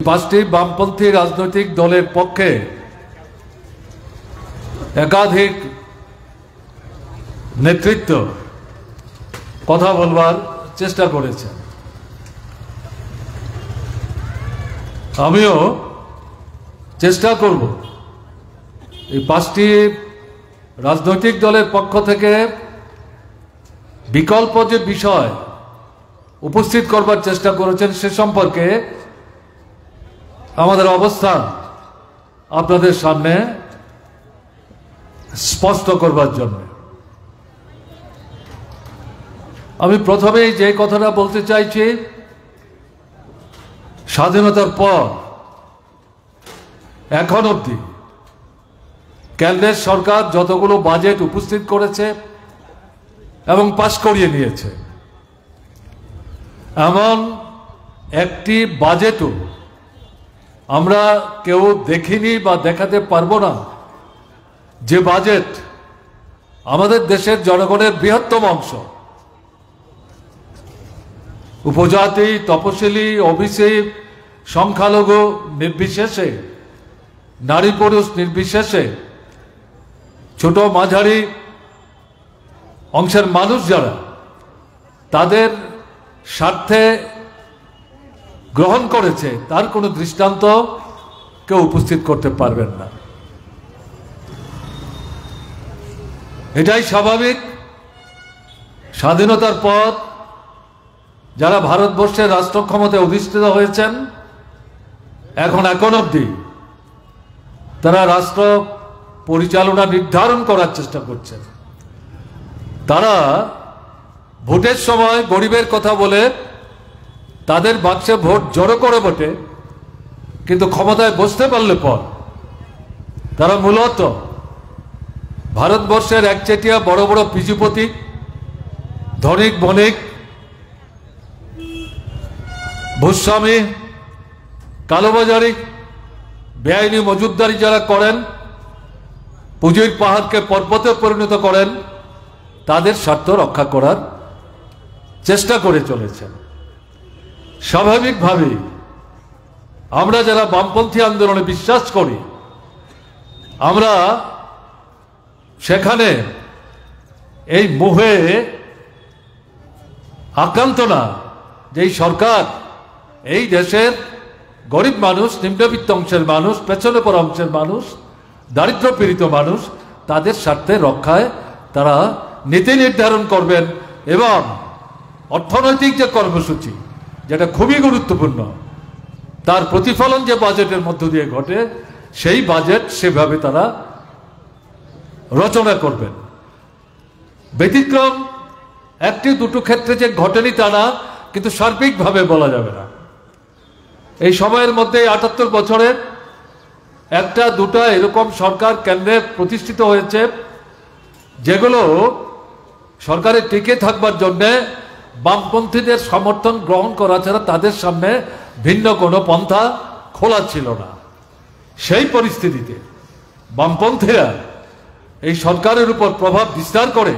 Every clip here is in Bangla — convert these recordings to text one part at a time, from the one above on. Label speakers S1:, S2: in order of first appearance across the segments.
S1: পাঁচটি বামপন্থী রাজনৈতিক দলের পক্ষে একাধিক নেতৃত্ব কথা বলবার চেষ্টা করেছেন। আমিও চেষ্টা করব এই পাঁচটি রাজনৈতিক দলের পক্ষ থেকে বিকল্প যে বিষয় উপস্থিত করবার চেষ্টা করেছেন সে সম্পর্কে আমাদের অবস্থান আপনাদের সামনে স্পষ্ট করবার জন্য আমি প্রথমেই যে কথাটা বলতে চাইছি, স্বাধীনতার পর এখন অবধি কেন্দ্রের সরকার যতগুলো বাজেট উপস্থিত করেছে এবং পাশ করিয়ে নিয়েছে, এমন একটি বাজেটও আমরা কেউ দেখিনি বা দেখাতে পারবো না যে বাজেট আমাদের দেশের জনগণের বৃহত্তম অংশ, উপজাতি, তপশিলি, ওবিসি, সংখ্যালঘু নির্বিশেষে, নারী পুরুষ নির্বিশেষে, ছোট মাঝারি অংশের মানুষ যারা, তাদের স্বার্থে গ্রহণ করেছে তার কোনো দৃষ্টান্ত কেউ উপস্থিত করতে পারবেন না। এটাই স্বাভাবিক। স্বাধীনতার পর যারা ভারতবর্ষের রাষ্ট্র ক্ষমতায় অধিষ্ঠিত হয়েছেন এখন অবধি তারা রাষ্ট্র পরিচালনা নির্ধারণ করার চেষ্টা করছেন। তারা ভোটের সময় গরিবের কথা বলে তাদের বাক্সে ভোট জড়ো করে বটে, কিন্তু ক্ষমতায় বসতে পারলে পর তারা মূলত ভারতবর্ষের একচেটিয়া বড় বড় পুঁজিপতি, ধনিক বণিক, ভূস্বামী, কালোবাজারি, বেআইনি মজুদদারি যারা করেন, পুঁজির পাহাড়কে পর্বতে পরিণত করেন, তাদের স্বার্থ রক্ষা করার চেষ্টা করে চলেছেন। স্বাভাবিকভাবেই আমরা যারা বামপন্থী আন্দোলনে বিশ্বাস করি, আমরা সেখানে এই মোহে আক্রান্ত না যে এই সরকার এই দেশের গরিব মানুষ, নিম্নবিত্ত অংশের মানুষ, পেছনে পড়া অংশের মানুষ, দারিদ্র পীড়িত মানুষ, তাদের স্বার্থে রক্ষায় তারা নীতি নির্ধারণ করবেন এবং অর্থনৈতিক যে কর্মসূচি যেটা খুবই গুরুত্বপূর্ণ, তার প্রতিফলন যে বাজেটের মধ্য দিয়ে ঘটে সেই বাজেট সেভাবে তারা রচনা করবেন। ব্যতিক্রম একটি দুটো ক্ষেত্রে যে ঘটেনি তা না, কিন্তু সার্বিকভাবে বলা যাবে না। এই সময়ের মধ্যে ৭৮ বছরের একটা দুটা এরকম সরকার কেন্দ্রে প্রতিষ্ঠিত হয়েছে যেগুলো সরকারে টিকে থাকবার জন্যে বামপন্থীদের সমর্থন গ্রহণ করা ছাড়া তাদের সামনে ভিন্ন কোনো পন্থা খোলা ছিল না। সেই পরিস্থিতিতে বামপন্থীরা এই সরকারের উপর প্রভাব বিস্তার করে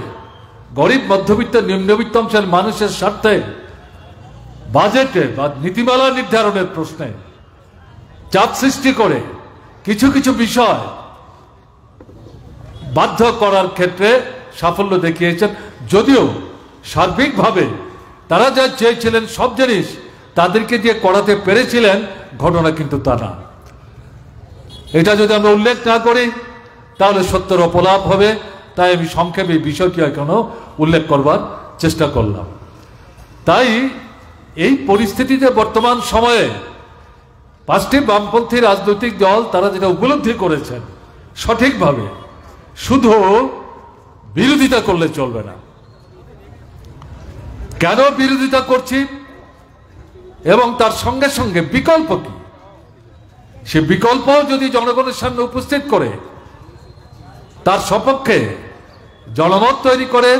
S1: গরিব, মধ্যবিত্ত, নিম্নবিত্ত অংশের মানুষের স্বার্থে বাজেটে বা নীতিমালা নির্ধারণের প্রশ্নে চাপ সৃষ্টি করে কিছু কিছু বিষয় বাধ্য করার ক্ষেত্রে সাফল্য দেখিয়েছেন। যদিও সার্বিকভাবে তারা যা চেয়েছিলেন সব জিনিস তাদেরকে দিয়ে করাতে পেরেছিলেন, ঘটনা কিন্তু তা না। এটা যদি আমরা উল্লেখ না করি তাহলে সত্যের অপলাপ হবে। তাই আমি সংক্ষেপে এই বিষয়টি এখনো উল্লেখ করবার চেষ্টা করলাম। তাই এই পরিস্থিতিতে বর্তমান সময়ে পাঁচটি বামপন্থী রাজনৈতিক দল তারা যেটা উপলব্ধি করেছেন সঠিকভাবে, শুধু বিরোধিতা করলে চলবে না। কেন বিরোধিতা করছি এবং তার সঙ্গে সঙ্গে বিকল্প কি, সে বিকল্প যদি জনগণের সামনে উপস্থিত করে তার সপক্ষে জনমত তৈরি করে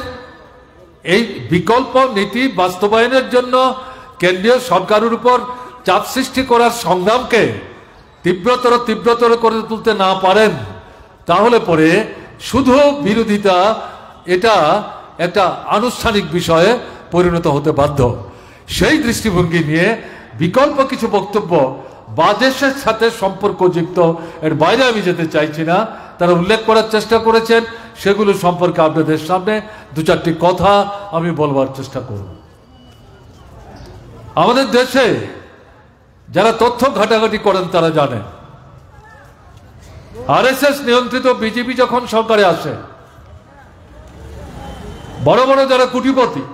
S1: এই বিকল্প নীতি বাস্তবায়নের জন্য কেন্দ্রীয় সরকারের উপর চাপ সৃষ্টি করার সংগ্রামকে তীব্রতর করে তুলতে না পারেন, তাহলে পরে শুধু বিরোধিতা এটা একটা আনুষ্ঠানিক বিষয়ে পরিণত হতে বাধ্য। সেই দৃষ্টিভঙ্গি নিয়ে বিকল্প কিছু বক্তব্য বাদেশের সাথে সম্পর্কযুক্ত, এর বাইরে আমি যেতে চাইছি না। তারা উল্লেখ করার চেষ্টা করেছেন, সেগুলো সম্পর্কে আপনাদের সামনে দু চারটি কথা আমি বলবার চেষ্টা করব। আমাদের দেশে যারা তথ্য ঘাটাঘাটি করেন তারা জানেন, আরএসএস নিয়ন্ত্রিত বিজেপি যখন সরকারে আসে, বড় বড় যারা কোটিপতি,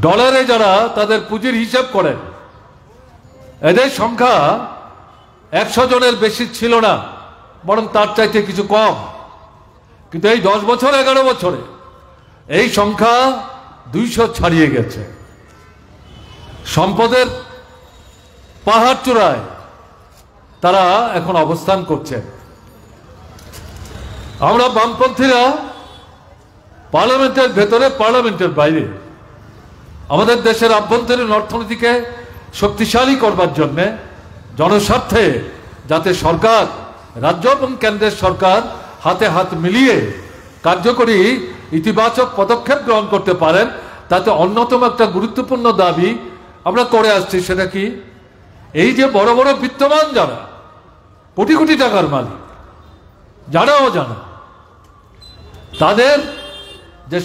S1: ডলারে যারা তাদের পুঁজির হিসাব করেন, এদের সংখ্যা 100 জনের বেশি ছিল না, বরং তার চাইতে কিছু কম। কিন্তু এই 10 বছর 11 বছরে এই সংখ্যা 200 ছাড়িয়ে গেছে। সম্পদের পাহাড় চূড়ায় তারা এখন অবস্থান করছে। আমরা বামপন্থীরা পার্লামেন্টের ভেতরে, পার্লামেন্টের বাইরে আমাদের দেশের আভ্যন্তরীণ অর্থনীতিকে শক্তিশালী করবার জন্য জনস্বার্থে যাতে সরকার, রাজ্য এবং কেন্দ্রের সরকার হাতে হাত মিলিয়ে কার্যকরী ইতিবাচক পদক্ষেপ গ্রহণ করতে পারেন, তাতে অন্যতম একটা গুরুত্বপূর্ণ দাবি আমরা করে আসছি। সেটা কি? এই যে বড় বড় বিত্তমান যারা, কোটি কোটি টাকার মালিক, যারাও জানা, তাদের যে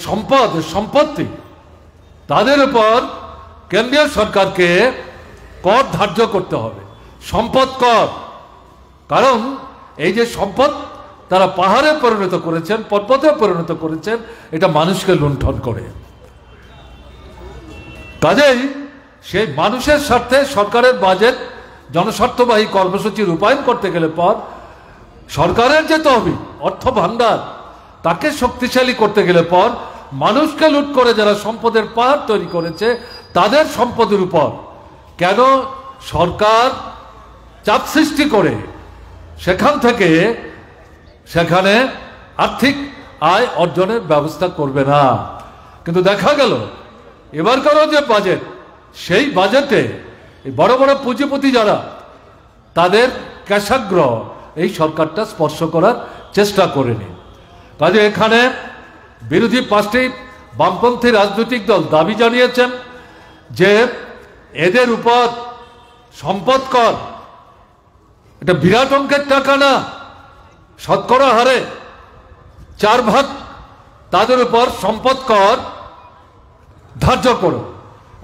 S1: সম্পত্তি, তাদের উপর কেন্দ্রীয় সরকারকে কর ধার্য করতে হবে, সম্পদ কর। কারণ এই যে সম্পদ তারা পাহাড়ে পরিণত করেছেন, পর্বতে পরিণত করেছেন, এটা মানুষকে লুণ্ঠন করে। কাজেই সেই মানুষের স্বার্থে সরকারের বাজেট, জনস্বার্থবাহী কর্মসূচি রূপায়ণ করতে গেলে পর সরকারের যে তহবিল, অর্থ ভাণ্ডার, তাকে শক্তিশালী করতে গেলে পর মানুষকে লুট করে যারা সম্পদের পাহাড় তৈরি করেছে, তাদের সম্পদের উপর কেন সরকার চাপ সৃষ্টি করে সেখান থেকে সেখানে আর্থিক আয় অর্জনের ব্যবস্থা করবে না? কিন্তু দেখা গেল এবারকারও যে বাজেট, সেই বাজেটে বড় বড় পুঁজিপতি যারা, তাদের ক্যাশাগ্রহ এই সরকারটা স্পর্শ করার চেষ্টা করেনি। কাজে এখানে বিরোধী 5টি বামপন্থী রাজনৈতিক দল দাবি জানিয়েছেন যে এদের উপর সম্পদ কর, এটা বিরাট অঙ্কের টাকা না, শতকরা হারে 4 ভাগ তাদের উপর সম্পদ কর ধার্য করো,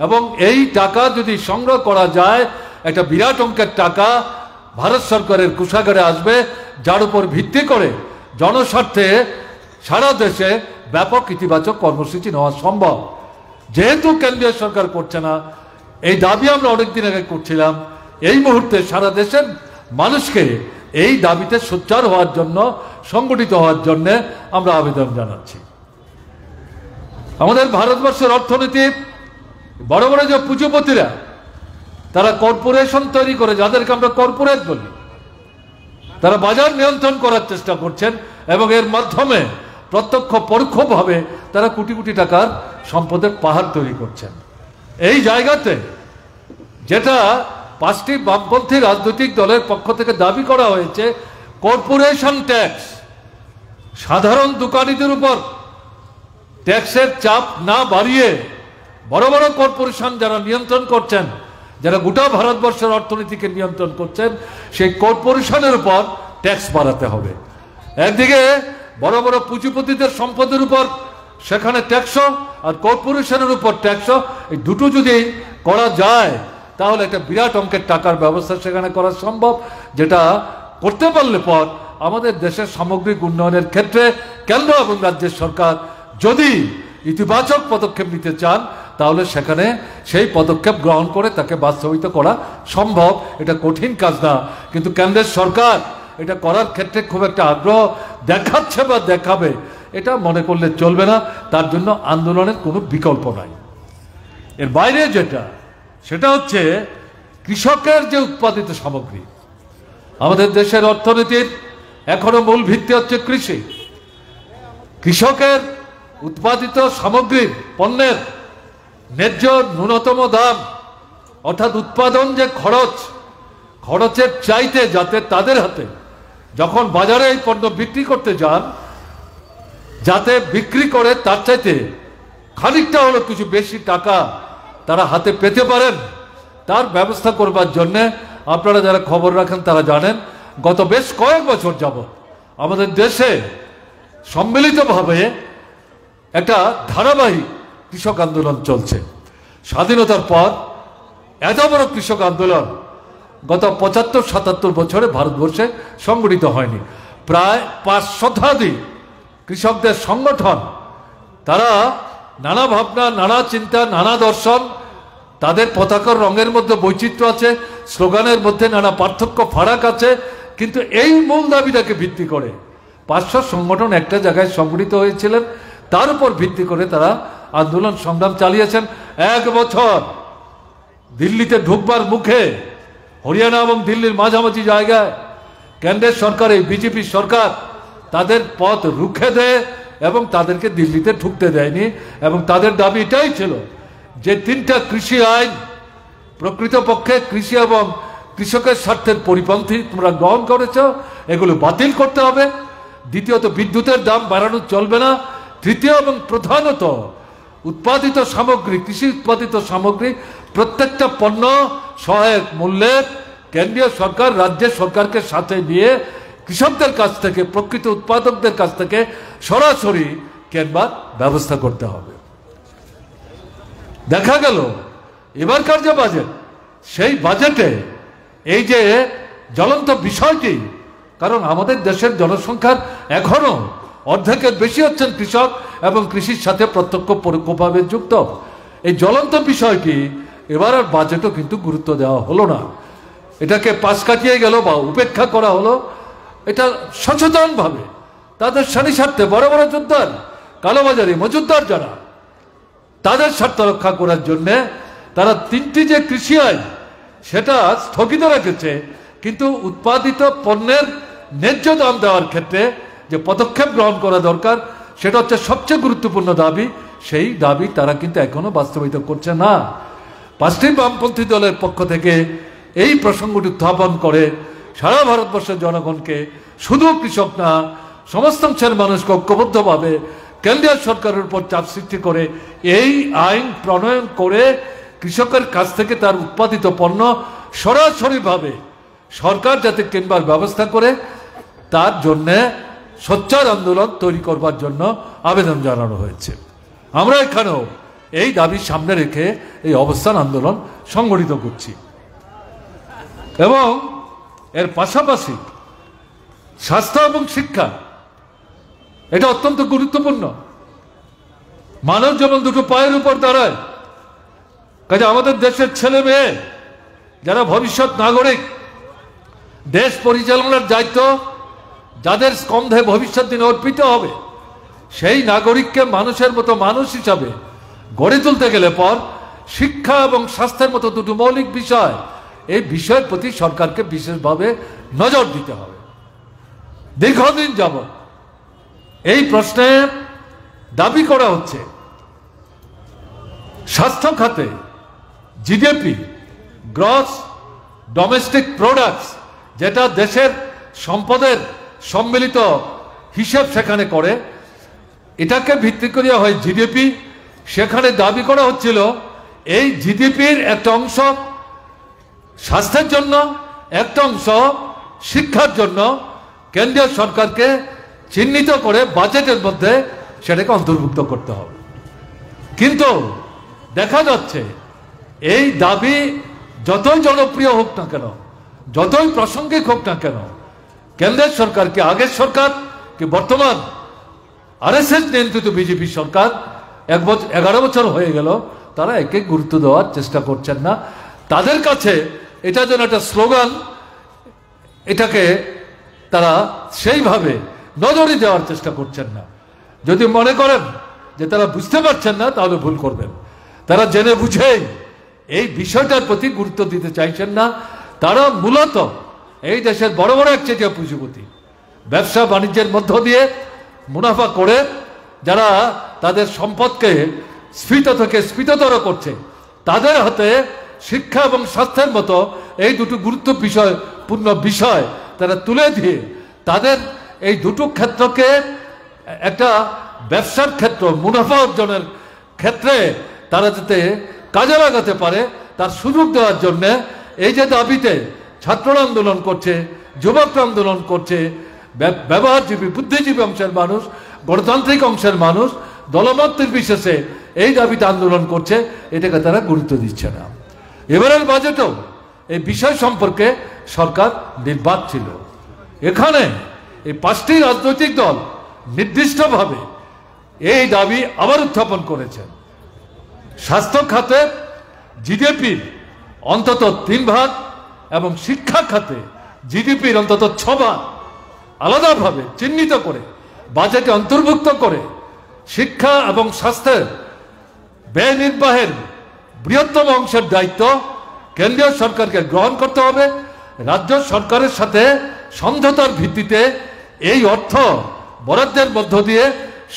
S1: এবং এই টাকা যদি সংগ্রহ করা যায়, একটা বিরাট অঙ্কের টাকা ভারত সরকারের কোষাগারে আসবে, যার উপর ভিত্তি করে জনস্বার্থে সারা দেশে ব্যাপক ইতিবাচক কর্মসূচি নেওয়া সম্ভব। যেহেতু কেন্দ্রীয় সরকার করছে না, এই দাবি আমরা অনেকদিন আগে করছিলাম, এই মুহূর্তে সারা দেশের মানুষকে এই দাবিতে সোচ্চার হওয়ার জন্য, সংগঠিত হওয়ার জন্য আমরা আবেদন জানাচ্ছি। আমাদের ভারতবর্ষের অর্থনীতি বড় বড় যে পুঁজিপতিরা, তারা কর্পোরেশন তৈরি করে, যাদেরকে আমরা কর্পোরেট বলি, তারা বাজার নিয়ন্ত্রণ করার চেষ্টা করছেন এবং এর মাধ্যমে প্রত্যক্ষ পরোক্ষভাবে তারা কোটি কোটি টাকার সম্পদের পাহাড় তৈরি করছেন। এই জায়গাতে যেটা 5টি বামপন্থী রাজনৈতিক দলের পক্ষ থেকে দাবি করা হয়েছে, কর্পোরেশন ট্যাক্স, সাধারণ দোকানিদের উপর ট্যাক্সের চাপ না বাড়িয়ে বড় বড় কর্পোরেশন যারা নিয়ন্ত্রণ করছেন, যারা গোটা ভারতবর্ষের অর্থনীতিকে নিয়ন্ত্রণ করছেন, সেই কর্পোরেশনের উপর ট্যাক্স বাড়াতে হবে। একদিকে বড় বড় পুঁজিপতিদের সম্পদের উপর সেখানে ট্যাক্সও, আর কর্পোরেশনের উপর ট্যাক্সও, এই দুটো যদি করা যায় তাহলে একটা বিরাট অঙ্কের টাকার ব্যবস্থা সেখানে করা সম্ভব, যেটা করতে পারলে পর আমাদের দেশের সামগ্রিক উন্নয়নের ক্ষেত্রে কেন্দ্র এবং রাজ্যের সরকার যদি ইতিবাচক পদক্ষেপ নিতে চান, তাহলে সেখানে সেই পদক্ষেপ গ্রহণ করে তাকে বাস্তবায়িত করা সম্ভব। এটা কঠিন কাজ না, কিন্তু কেন্দ্রের সরকার এটা করার ক্ষেত্রে খুব একটা আগ্রহ দেখাচ্ছে বা দেখাবে, এটা মনে করলে চলবে না। তার জন্য আন্দোলনের কোনো বিকল্প নাই। এর বাইরে যেটা, সেটা হচ্ছে কৃষকের যে উৎপাদিত সামগ্রী। আমাদের দেশের অর্থনীতির এখনো মূল ভিত্তি হচ্ছে কৃষি। কৃষকের উৎপাদিত সামগ্রীর, পণ্যের ন্যায্য ন্যূনতম দাম, অর্থাৎ উৎপাদন যে খরচের চাইতে যাতে তাদের হাতে যখন বাজারে এই পণ্য বিক্রি করতে যান, যাতে বিক্রি করে তার চাইতে খানিকটা হলো কিছু বেশি টাকা তারা হাতে পেতে পারেন, তার ব্যবস্থা করবার জন্যে আপনারা যারা খবর রাখেন তারা জানেন গত বেশ কয়েক বছর যাবত আমাদের দেশে সম্মিলিতভাবে একটা ধারাবাহিক কৃষক আন্দোলন চলছে। স্বাধীনতার পর এত বড় কৃষক আন্দোলন গত ৭৫-৭৭ বছরে ভারতবর্ষে সংগঠিত হয়নি। প্রায় ৫ শতাধিক কৃষকদের সংগঠন, তারা নানা ভাবনা, নানা চিন্তা, নানা দর্শন, তাদের পতাকার রঙের মধ্যে বৈচিত্র্য আছে, স্লোগানের মধ্যে নানা পার্থক্য ফারাক আছে, কিন্তু এই মূল দাবিটাকে ভিত্তি করে ৫০০ সংগঠন একটা জায়গায় সংগঠিত হয়েছিলেন। তার উপর ভিত্তি করে তারা আন্দোলন সংগ্রাম চালিয়েছেন। ১ বছর দিল্লিতে ঢুকবার মুখে হরিয়ানা এবং দিল্লির মাঝামাঝি জায়গায় কেন্দ্রের সরকার, এই বিজেপি সরকার তাদের পথ রুখে দেয় এবং তাদেরকে দিল্লিতে ঢুকতে দেয়নি। এবং তাদের দাবি এটাই ছিল যে ৩টা কৃষি আইন প্রকৃতপক্ষে কৃষি এবং কৃষকের স্বার্থের পরিপন্থী তোমরা গ্রহণ করেছ, এগুলো বাতিল করতে হবে। দ্বিতীয়ত, বিদ্যুতের দাম বাড়ানো চলবে না। তৃতীয় এবং প্রধানত, উৎপাদিত সামগ্রী, কৃষি উৎপাদিত সামগ্রী প্রত্যেকটা পণ্য সহায়ক মূল্যের কেন্দ্রীয় সরকার রাজ্যের সরকারকে সাথে নিয়ে কৃষকদের কাছ থেকে, প্রকৃত উৎপাদকদের কাছ থেকে সরাসরি কেনবার ব্যবস্থা করতে হবে। দেখা গেল এবারকার যে বাজেট, সেই বাজেটে এই যে জ্বলন্ত বিষয়টি, কারণ আমাদের দেশের জনসংখ্যার এখনো অর্ধেকের বেশি হচ্ছেন কৃষক এবং কৃষির সাথে প্রত্যক্ষ পরোক্ষভাবে যুক্ত, এই জ্বলন্ত বিষয়টি এবার আর বাজেটও কিন্তু গুরুত্ব দেওয়া হলো না। এটাকে পাশ কাটিয়ে গেল বা উপেক্ষা করা হলো। এটা সচেতনভাবে তাদের স্বার্থে বড় বড় যোদ্ধার, কালোবাজারি মজুদদার যারা, তাদের স্বার্থ রক্ষা করার জন্যে তারা ৩টি যে কৃষি আইন সেটা স্থগিত রেখেছে, কিন্তু উৎপাদিত পণ্যের ন্যায্য দাম দেওয়ার ক্ষেত্রে যে পদক্ষেপ গ্রহণ করা দরকার, সেটা হচ্ছে সবচেয়ে গুরুত্বপূর্ণ দাবি। সেই দাবি তারা কিন্তু এখনো বাস্তবায়িত করছে না। ৫টি বামপন্থী দলের পক্ষ থেকে এই প্রসঙ্গটি উত্থাপন করে সারা ভারতবর্ষের জনগণকে, শুধু কৃষক না সমস্ত অংশের মানুষকে ঐক্যবদ্ধভাবে কেন্দ্রীয় সরকারের উপর চাপ সৃষ্টি করে এই আইন প্রণয়ন করে কৃষকের কাছ থেকে তার উৎপাদিত পণ্য সরাসরিভাবে সরকার যাতে কিনবার ব্যবস্থা করে, তার জন্যে সোচ্চার আন্দোলন তৈরি করবার জন্য আবেদন জানানো হয়েছে। আমরা এখানেও এই দাবি সামনে রেখে এই অবস্থান আন্দোলন সংগঠিত করছি। এবং এর পাশাপাশি স্বাস্থ্য এবং শিক্ষা, এটা অত্যন্ত গুরুত্বপূর্ণ। মানব যেমন দুটো পায়ের উপর দাঁড়ায়, কাজে আমাদের দেশের ছেলে মেয়ে যারা ভবিষ্যৎ নাগরিক, দেশ পরিচালনার দায়িত্ব যাদের স্কন্ধে ভবিষ্যৎ দিনে অর্পিত হবে, সেই নাগরিককে মানুষের মতো মানুষ হিসাবে গড়ে তুলতে গেলে পর শিক্ষা এবং স্বাস্থ্যের মতো দুটো মৌলিক বিষয়, এই বিষয়ের প্রতি সরকারকে বিশেষভাবে নজর দিতে হবে। দীর্ঘদিন যাবৎ এই প্রশ্নে দাবি করা হচ্ছে স্বাস্থ্য খাতে জিডিপি, গ্রস ডোমেস্টিক প্রোডাক্টস, যেটা দেশের সম্পদের সম্মিলিত হিসেব সেখানে করে, এটাকে ভিত্তি করে হয় জিডিপি। সেখানে দাবি করা হচ্ছিল এই জিডিপির একটা অংশ স্বাস্থ্যের জন্য, একটা অংশ শিক্ষার জন্য কেন্দ্রীয় সরকারকে চিহ্নিত করে বাজেটের মধ্যে সেটাকে অন্তর্ভুক্ত করতে হবে। কিন্তু দেখা যাচ্ছে এই দাবি যতই জনপ্রিয় হোক না কেন, যতই প্রাসঙ্গিক হোক না কেন, কেন্দ্রের সরকারকে, আগের সরকার কি বর্তমান আরএসএস নিয়ন্ত্রিত বিজেপি সরকার 11 বছর হয়ে গেল, তারা একে গুরুত্ব দেওয়ার চেষ্টা করছেন না। তাদের কাছে এটা যেন একটা স্লোগান, এটাকে তারা সেইভাবে নজরে দেওয়ার চেষ্টা করছেন না। যদি মনে করেন যে তারা বুঝতে পারছেন না, তাহলে ভুল করবেন। তারা জেনে বুঝেই এই বিষয়টার প্রতি গুরুত্ব দিতে চাইছেন না। তারা মূলত এই দেশের বড় বড় একচেটিয়া পুঁজিপতি, ব্যবসা বাণিজ্যের মধ্য দিয়ে মুনাফা করে যারা তাদের সম্পদকে স্ফীত থেকে স্ফীততর করছে, তাদের হাতে শিক্ষা এবং স্বাস্থ্যের মতো এই দুটো গুরুত্বপূর্ণ বিষয় তারা তুলে দিয়ে তাদের এই দুটো ক্ষেত্রকে একটা ব্যবসার ক্ষেত্র, মুনাফা অর্জনের ক্ষেত্রে তারা যাতে কাজে লাগাতে পারে, তার সুযোগ দেওয়ার জন্য এই যে দাবিতে ছাত্ররা আন্দোলন করছে, যুবকরা আন্দোলন করছে, ব্যবহারজীবী বুদ্ধিজীবী অংশের মানুষ, গণতান্ত্রিক অংশের মানুষ দলমত নির্বিশেষে এই দাবিতে আন্দোলন করছে, এটাকে তারা গুরুত্ব দিচ্ছে না। এবারের বাজেটেও এই বিষয় সম্পর্কে সরকার নির্বাক ছিল। এখানে এই 5টি রাজনৈতিক দল নির্দিষ্টভাবে এই দাবি আবার উত্থাপন করেছেন। স্বাস্থ্য খাতে জিডিপির অন্তত 3 ভাগ এবং শিক্ষা খাতে জিডিপির অন্তত 6 ভাগ আলাদাভাবে চিহ্নিত করে বাজেটে অন্তর্ভুক্ত করে শিক্ষা এবং স্বাস্থ্যের ব্যয় নির্বাহের বৃহত্তম অংশের দায়িত্ব কেন্দ্রীয় সরকারকে গ্রহণ করতে হবে। রাজ্য সরকারের সাথে সমঝোতার ভিত্তিতে এই অর্থ বরাদ্দের মধ্য দিয়ে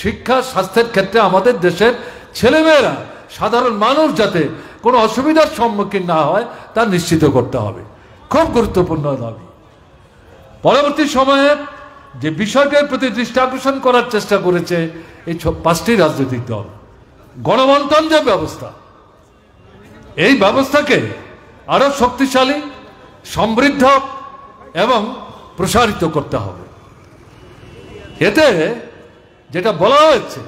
S1: শিক্ষা স্বাস্থ্যের ক্ষেত্রে আমাদের দেশের ছেলেমেয়েরা, সাধারণ মানুষ যাতে কোনো অসুবিধার সম্মুখীন না হয় তা নিশ্চিত করতে হবে। খুব গুরুত্বপূর্ণ দাবি। পরবর্তী সময়ে যে বিষয়টির প্রতি দৃষ্টি আকর্ষণ করার চেষ্টা করেছে এই 5টি রাজনৈতিক দল, গণবন্টন যে ব্যবস্থা, এই ব্যবস্থাকে আরো শক্তিশালী, সমৃদ্ধ এবং প্রসারিত করতে হবে। এতে যেটা বলা হয়েছে,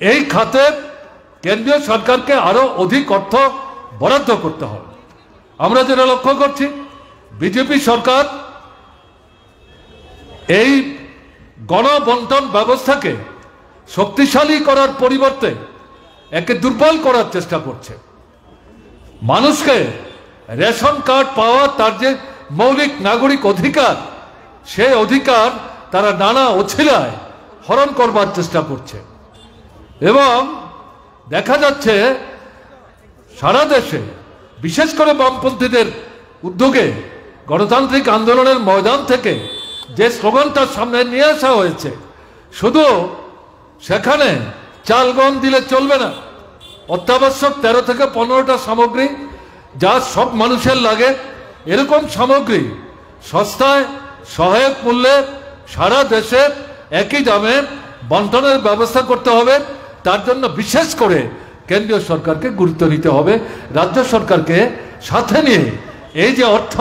S1: এই খাতে কেন্দ্রীয় সরকারকে আরো অধিক অর্থ বরাদ্দ করতে হবে। আমরা যেটা লক্ষ্য করছি, বিজেপি সরকার এই গণবন্টন ব্যবস্থাকে শক্তিশালী করার পরিবর্তে একে দুর্বল করার চেষ্টা করছে। মানুষকে রেশন কার্ড পাওয়া তার যে মৌলিক নাগরিক অধিকার, সেই অধিকার তারা নানা অছিলায় হরণ করবার চেষ্টা করছে। এবং দেখা যাচ্ছে সারা দেশে বিশেষ করে বামপন্থীদের উদ্যোগে গণতান্ত্রিক আন্দোলনের ময়দান থেকে যে স্লোগানটা সামনে নিয়ে আসা হয়েছে, শুধু সেখানে চাল গম দিলে চলবে না, অত্যাবশ্যক 13 থেকে 15টা সামগ্রী যা সব মানুষের লাগে, এরকম সামগ্রী সস্তায় সহায়ক মূল্যে সারা দেশে একই দামে বন্টনের ব্যবস্থা করতে হবে। তার জন্য বিশেষ করে কেন্দ্রীয় সরকারকে গুরুত্ব নিতে হবে। রাজ্য সরকারকে সাথে নিয়ে এই যে অর্থ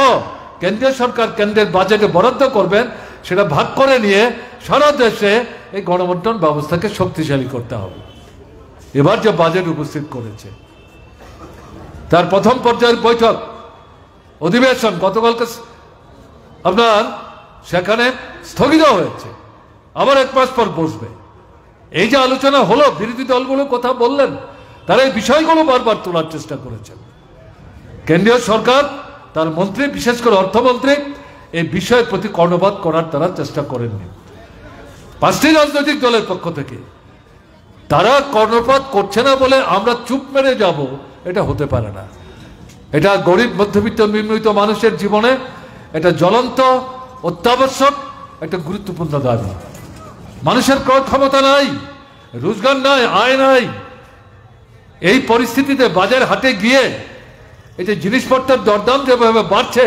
S1: কেন্দ্রীয় সরকার কেন্দ্রের বাজেটে বরাদ্দ করবেন, সেটা ভাগ করে নিয়ে সারা দেশে এই গণবন্টন ব্যবস্থাকে শক্তিশালী করতে হবে। এবার যে বাজেট উপস্থিত করেছে, তার প্রথম পর্যায়ের বৈঠক অধিবেশন গতকালকে আপনার সেখানে স্থগিত হয়েছে, আবার 1 মাস পর বসবে। এই যে আলোচনা হলো, বিরোধী দলগুলো কথা বললেন, তারা এই বিষয়গুলো বারবার তোলার চেষ্টা করেছেন। কেন্দ্রীয় সরকার, তার মন্ত্রী, বিশেষ করে অর্থমন্ত্রী এই বিষয়ের প্রতি কর্ণপাত করার তারা চেষ্টা করেননি। 5টি রাজনৈতিক দলের পক্ষ থেকে তারা কর্ণপাত করছে না বলে আমরা চুপ মেরে যাব, এটা হতে পারে না। এটা গরিব, মধ্যবিত্ত, নিম্নবিত্ত মানুষের জীবনে এটা জ্বলন্ত, অত্যাবশ্যক একটা গুরুত্বপূর্ণ দাবি। মানুষের ক্রয় ক্ষমতা নাই, রোজগার নাই, আয় নাই। এই পরিস্থিতিতে বাজার হাটে গিয়ে এই যে জিনিসপত্রের দরদাম যেভাবে বাড়ছে,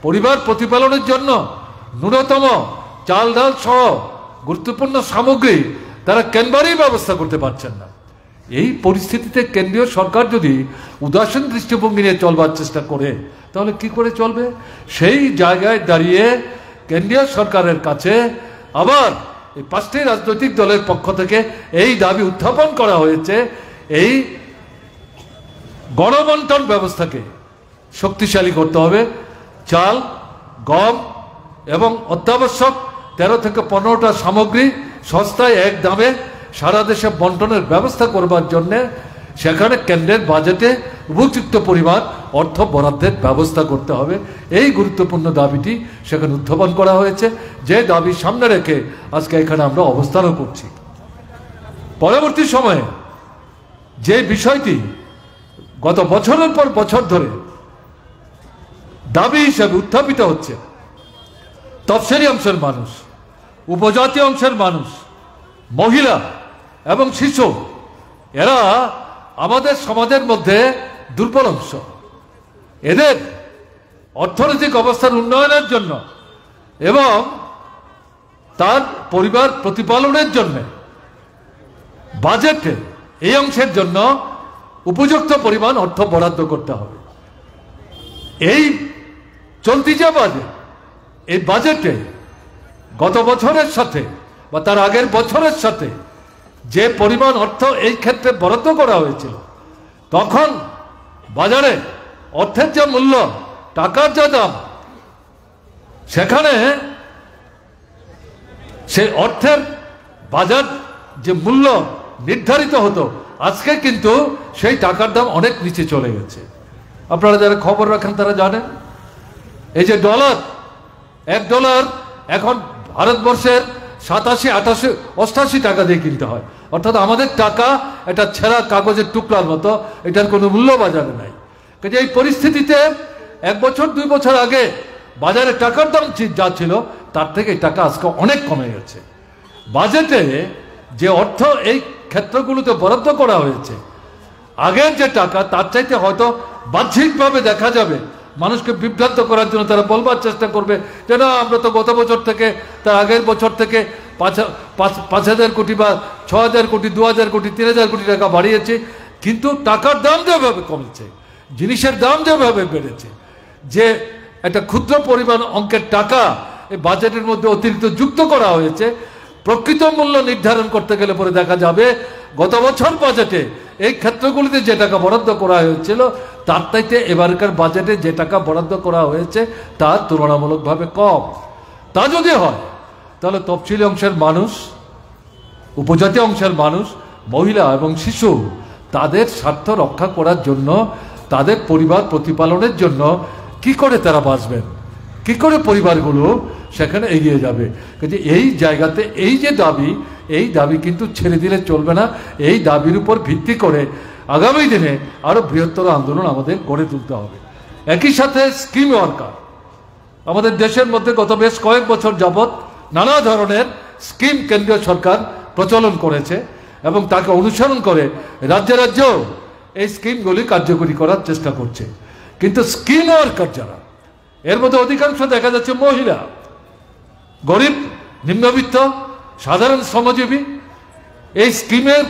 S1: পরিবার প্রতিপালনের জন্য ন্যূনতম চাল ডাল সহ গুরুত্বপূর্ণ সামগ্রী তারা কেনবারই ব্যবস্থা করতে পারছেন না। এই পরিস্থিতিতে কেন্দ্রীয় সরকার যদি উদাসীন দৃষ্টিভঙ্গি নিয়ে চলবার চেষ্টা করে, তাহলে কি করে চলবে? সেই জায়গায় দাঁড়িয়ে কেন্দ্রীয় সরকারের কাছে আবার এই 5টি রাজনৈতিক দলের পক্ষ থেকে এই দাবি উত্থাপন করা হয়েছে, এই গণবন্টন ব্যবস্থাকে শক্তিশালী করতে হবে। চাল, গম এবং অত্যাবশ্যক 13 থেকে 15টা সামগ্রী সস্তায় এক দামে সারা দেশে বন্টনের ব্যবস্থা করবার জন্য সেখানে কেন্দ্রের বাজেটে উপযুক্ত পরিমাণ অর্থ বরাদ্দের ব্যবস্থা করতে হবে। এই গুরুত্বপূর্ণ দাবিটি সেখানে উত্থাপন করা হয়েছে, যে দাবি সামনে রেখে আজকে এখানে আমরা অবস্থানও করছি। পরবর্তী সময়ে যে বিষয়টি গত বছরের পর বছর ধরে দাবি হিসেবে উত্থাপিত হচ্ছে, তফসিলি অংশের মানুষ, উপজাতি অংশের মানুষ, মহিলা এবং শিশু, এরা আমাদের সমাজের মধ্যে দুর্বল অংশ। এদের অর্থনৈতিক অবস্থার উন্নয়নের জন্য এবং তার পরিবার প্রতিপালনের জন্য বাজেটে এই অংশের জন্য উপযুক্ত পরিমাণ অর্থ বরাদ্দ করতে হবে। এই চলতি যে বাজেট, এই বাজেটে গত বছরের সাথে বা তার আগের বছরের সাথে যে পরিমাণ অর্থ এই ক্ষেত্রে বরাদ্দ করা হয়েছিল, তখন বাজারে অর্থের যে মূল্য, টাকার যা দাম, সেখানে সেই অর্থের বাজার যে মূল্য নির্ধারিত হতো, আজকে কিন্তু সেই টাকার দাম অনেক নিচে চলে গেছে। আপনারা যারা খবর রাখেন তারা জানেন, এই যে ডলার, $1 এখন ভারতবর্ষের 87, 88, 88 টাকা দিয়ে কিনতে হয়। অর্থাৎ আমাদের টাকা এটা ছেঁড়া কাগজের টুকরার মতো, এটার কোনো মূল্য বাজারে নাই। কাজে এই পরিস্থিতিতে 1 বছর 2 বছর আগে বাজারে টাকার দাম যা ছিল তার থেকে এই টাকা আজকে অনেক কমে গেছে। বাজেটে যে অর্থ এই ক্ষেত্রগুলোতে বরাদ্দ করা হয়েছে, আগের যে টাকা তার চাইতে হয়তো বাহ্যিকভাবে দেখা যাবে মানুষকে বিভ্রান্ত করার জন্য তারা বলবার চেষ্টা করবে যে না, আমরা তো গত বছর থেকে, তার আগের বছর থেকে 5,000 কোটি বা 6,000 কোটি, 2,000 কোটি, 3,000 কোটি টাকা বাড়িয়েছে। কিন্তু টাকার দাম যেভাবে কমেছে, জিনিসের দাম যেভাবে বেড়েছে, যে একটা ক্ষুদ্র পরিমাণ অঙ্কের টাকা এই বাজেটের মধ্যে অতিরিক্ত যুক্ত করা হয়েছে, প্রকৃত মূল্য নির্ধারণ করতে গেলে পরে দেখা যাবে গত বছর বাজেটে এই ক্ষেত্রগুলিতে যে টাকা বরাদ্দ করা হয়েছিল তার চাইতে এবারকার বাজেটে যে টাকা বরাদ্দ করা হয়েছে তা তুলনামূলকভাবে কম। তা যদি হয় তাহলে তফসিলি অংশের মানুষ, উপজাতি অংশের মানুষ, মহিলা এবং শিশু, তাদের স্বার্থ রক্ষা করার জন্য, তাদের পরিবার প্রতিপালনের জন্য কি করে তারা বাঁচবেন, কি করে পরিবারগুলো সেখানে এগিয়ে যাবে। কিন্তু এই জায়গাতে এই যে দাবি, এই দাবি কিন্তু ছেড়ে দিলে চলবে না। এই দাবির উপর ভিত্তি করে আগামী দিনে আরো বৃহত্তর আন্দোলন আমাদের গড়ে তুলতে হবে। একই সাথে স্কিম ওয়ার্কার, আমাদের দেশের মধ্যে গত বেশ কয়েক বছর যাবৎ নানা ধরনের স্কিম কেন্দ্রীয় সরকার প্রচলন করেছে এবং তাকে অনুসরণ করে রাজ্যে রাজ্যেও এই স্কিমগুলি কার্যকরী করার চেষ্টা করছে। কিন্তু স্কিম ওয়ার্কার যারা, এর মধ্যে অধিকাংশ দেখা যাচ্ছে মহিলা, গরিব, নিম্নবিত্ত, সাধারণ শ্রমজীবী, এই স্কিমের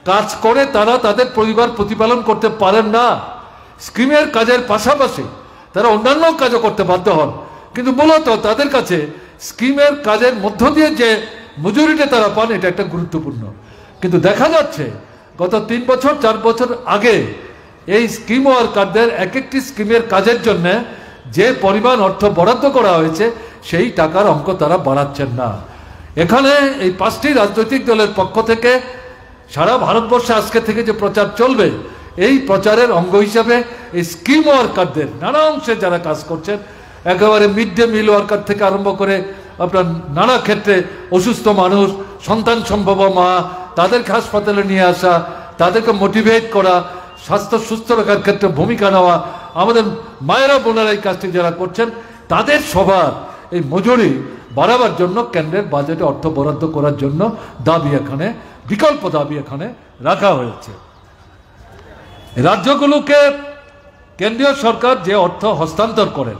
S1: কাজ করে তারা তাদের পরিবার প্রতিপালন করতে পারেন না। স্কিমের কাজের পাশাপাশি তারা অন্যান্য কাজও করতে বাধ্য হন, কিন্তু মূলত তাদের কাছে স্কিমের কাজের মধ্য দিয়ে যে মজুরিটা তারা পান এটা একটা গুরুত্বপূর্ণ। কিন্তু দেখা যাচ্ছে গত 3 বছর 4 বছর আগে এই স্কিম ওয়ার্কারদের এক একটি স্কিমের কাজের জন্য যে পরিমাণ অর্থ বরাদ্দ করা হয়েছে সেই টাকার অঙ্ক তারা বাড়াচ্ছেন না। এখানে এই 5টি রাজনৈতিক দলের পক্ষ থেকে সারা ভারতবর্ষে আজকে থেকে যে প্রচার চলবে, এই প্রচারের অঙ্গ হিসাবে এই স্কিম ওয়ার্কারদের নানা অংশে যারা কাজ করছেন, একেবারে মিড ডে মিল ওয়ার্কার থেকে আরম্ভ করে আপনার নানা ক্ষেত্রে অসুস্থ মানুষ, সন্তান সম্ভব মা, তাদেরকে হাসপাতালে নিয়ে আসা, তাদেরকে মোটিভেট করা, স্বাস্থ্য সুস্থ রাখার ক্ষেত্রে ভূমিকা নেওয়া, আমাদের মায়েরা বোনেরা এই কাজটি যারা করছেন তাদের সবার এই মজুরি বাড়াবার জন্য কেন্দ্রের বাজেটে অর্থ বরাদ্দ করার জন্য দাবি এখানে, বিকল্প দাবি এখানে রাখা হয়েছে। রাজ্যগুলোকে কেন্দ্রীয় সরকার যে অর্থ হস্তান্তর করেন,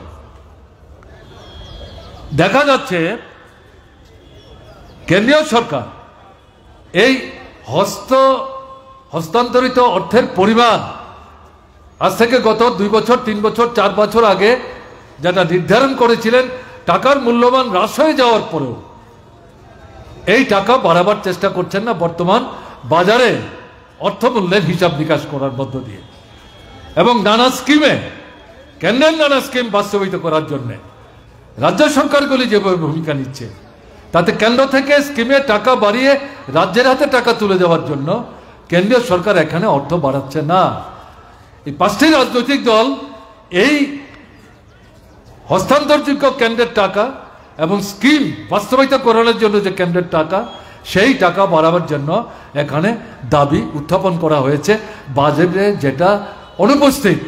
S1: দেখা যাচ্ছে কেন্দ্রীয় সরকার এই হস্তান্তরিত অর্থের পরিমাণ আজ থেকে গত 2 বছর 3 বছর 4 বছর আগে যেটা নির্ধারণ করেছিলেন, টাকার মূল্যমান হ্রাস হয়ে যাওয়ার পরেও এই টাকা বাড়াবার চেষ্টা করছেন না বর্তমান বাজারে অর্থমূল্যের হিসাব নিকাশ করার মধ্য দিয়ে। এবং নানা স্কিমে, কেন্দ্রের নানা স্কিম বাস্তবায়িত করার জন্য রাজ্য সরকারগুলি যেভাবে ভূমিকা নিচ্ছে, তাতে কেন্দ্র থেকে স্কিমে টাকা বাড়িয়ে রাজ্যের হাতে টাকা তুলে দেওয়ার জন্য কেন্দ্রীয় সরকার এখানে অর্থ বাড়াচ্ছে না। এই 5টি রাজনৈতিক দল এই হস্তান্তরযোগ্য কেন্দ্রের টাকা এবং স্কিম বাস্তবায়িত করানোর জন্য যে কেন্দ্রের টাকা, সেই টাকা বাড়াবার জন্য এখানে দাবি উত্থাপন করা হয়েছে বাজেটে, যেটা অনুপস্থিত।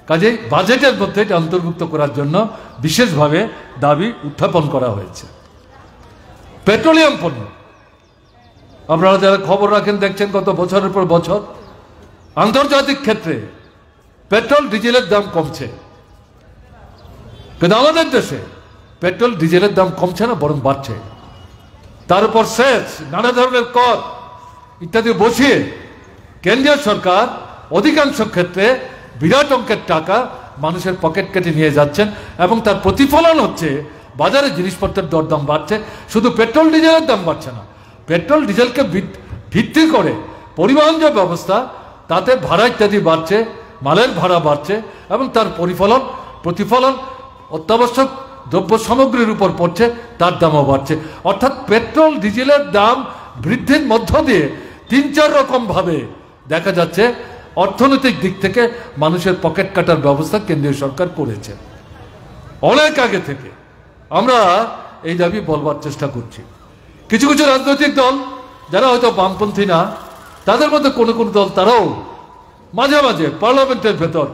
S1: কাজেই বাজেটের মধ্যে এটা অন্তর্ভুক্ত করার জন্য বিশেষভাবে দাবি উত্থাপন করা হয়েছে। পেট্রোলিয়াম পণ্য, আপনারা যারা খবর রাখেন দেখছেন গত বছরের পর বছর আন্তর্জাতিক ক্ষেত্রে পেট্রোল ডিজেলের দাম কমছে, কিন্তু আমাদের দেশে পেট্রোল ডিজেলের দাম কমছে না, বরং বাড়ছে। তার উপর সেচ, নানা ধরনের কর ইত্যাদি বসিয়ে কেন্দ্রীয় সরকার অধিকাংশ ক্ষেত্রে বিরাট অঙ্কের টাকা মানুষের পকেট কেটে নিয়ে যাচ্ছেন এবং তার প্রতিফলন হচ্ছে বাজারে জিনিসপত্রের দরদাম বাড়ছে। শুধু পেট্রোল ডিজেলের দাম বাড়ছে না, পেট্রোল ডিজেলকে ভিত্তি করে পরিবহন যে ব্যবস্থা তাতে ভাড়া ইত্যাদি বাড়ছে, মালের ভাড়া বাড়ছে এবং তার প্রতিফলন অত্যাবশ্যক দ্রব্য সামগ্রীর উপর পড়ছে, তার দামও বাড়ছে। অর্থাৎ পেট্রোল ডিজেলের দাম বৃদ্ধির মধ্য দিয়ে 3-4 রকম ভাবে দেখা যাচ্ছে অর্থনৈতিক দিক থেকে মানুষের পকেট কাটার ব্যবস্থা কেন্দ্রীয় সরকার করেছে অনেক আগে থেকে। আমরা এই দাবি বলবার চেষ্টা করছি। কিছু কিছু রাজনৈতিক দল যারা হয়তো বামপন্থী না, তাদের মধ্যে কোনো কোনো দল তারাও মাঝে মাঝে পার্লামেন্টের ভেতর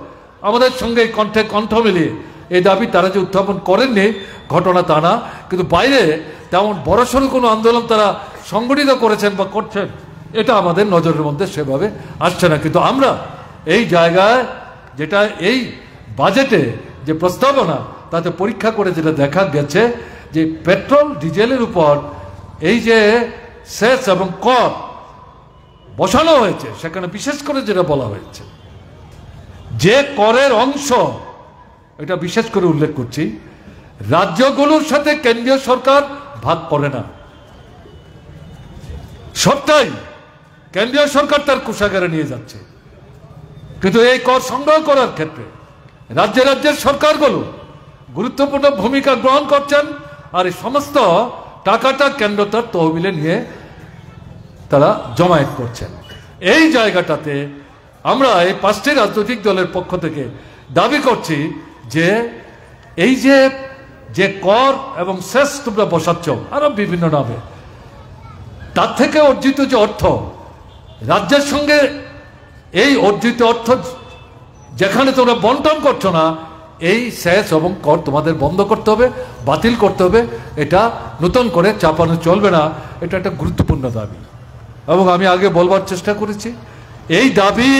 S1: আমাদের সঙ্গে কণ্ঠে কণ্ঠ মিলিয়ে এই দাবি তারা যে উত্থাপন করেননি ঘটনা তা না, কিন্তু বাইরে তেমন বড়সড় কোনো আন্দোলন তারা সংগঠিত করেছেন বা করছেন এটা আমাদের নজরের মধ্যে সেভাবে আসছে না। কিন্তু আমরা এই জায়গায় যেটা এই বাজেটে যে প্রস্তাবনা তাতে পরীক্ষা করে যেটা দেখা গেছে যে পেট্রোল ডিজেলের উপর এই যে সেস এবং কর বসানো হয়েছে, সেখানে বিশেষ করে যেটা বলা হয়েছে যে করের অংশ, এটা বিশেষ করে উল্লেখ করছি, রাজ্যগুলোর সাথে কেন্দ্রীয় সরকার ভাগ করে না, সবটাই কেন্দ্রীয় সরকার তার কোষাগারে নিয়ে যাচ্ছে। কিন্তু এই কর সংগ্রহ করার ক্ষেত্রে রাজ্যের সরকারগুলো গুরুত্বপূর্ণ ভূমিকা গ্রহণ করছেন আর এই সমস্ত টাকাটা কেন্দ্র তার তহবিলে নিয়ে তারা জমায়েত করছেন। এই জায়গাটাতে আমরা এই 5টি রাজনৈতিক দলের পক্ষ থেকে দাবি করছি যে এই যে কর এবং সেস তোমরা বসাচ্ছ আরো বিভিন্ন নামে, তার থেকে অর্জিত যে অর্থ রাজ্যের সঙ্গে এই অর্জিত অর্থ যেখানে তোমরা বন্টন করছো না, এই সেস এবং কর তোমাদের বন্ধ করতে হবে, বাতিল করতে হবে। এটা নতুন করে চাপানো চলবে না, এটা একটা গুরুত্বপূর্ণ দাবি। এবং আমি আগে বলবার চেষ্টা করেছি এই দাবি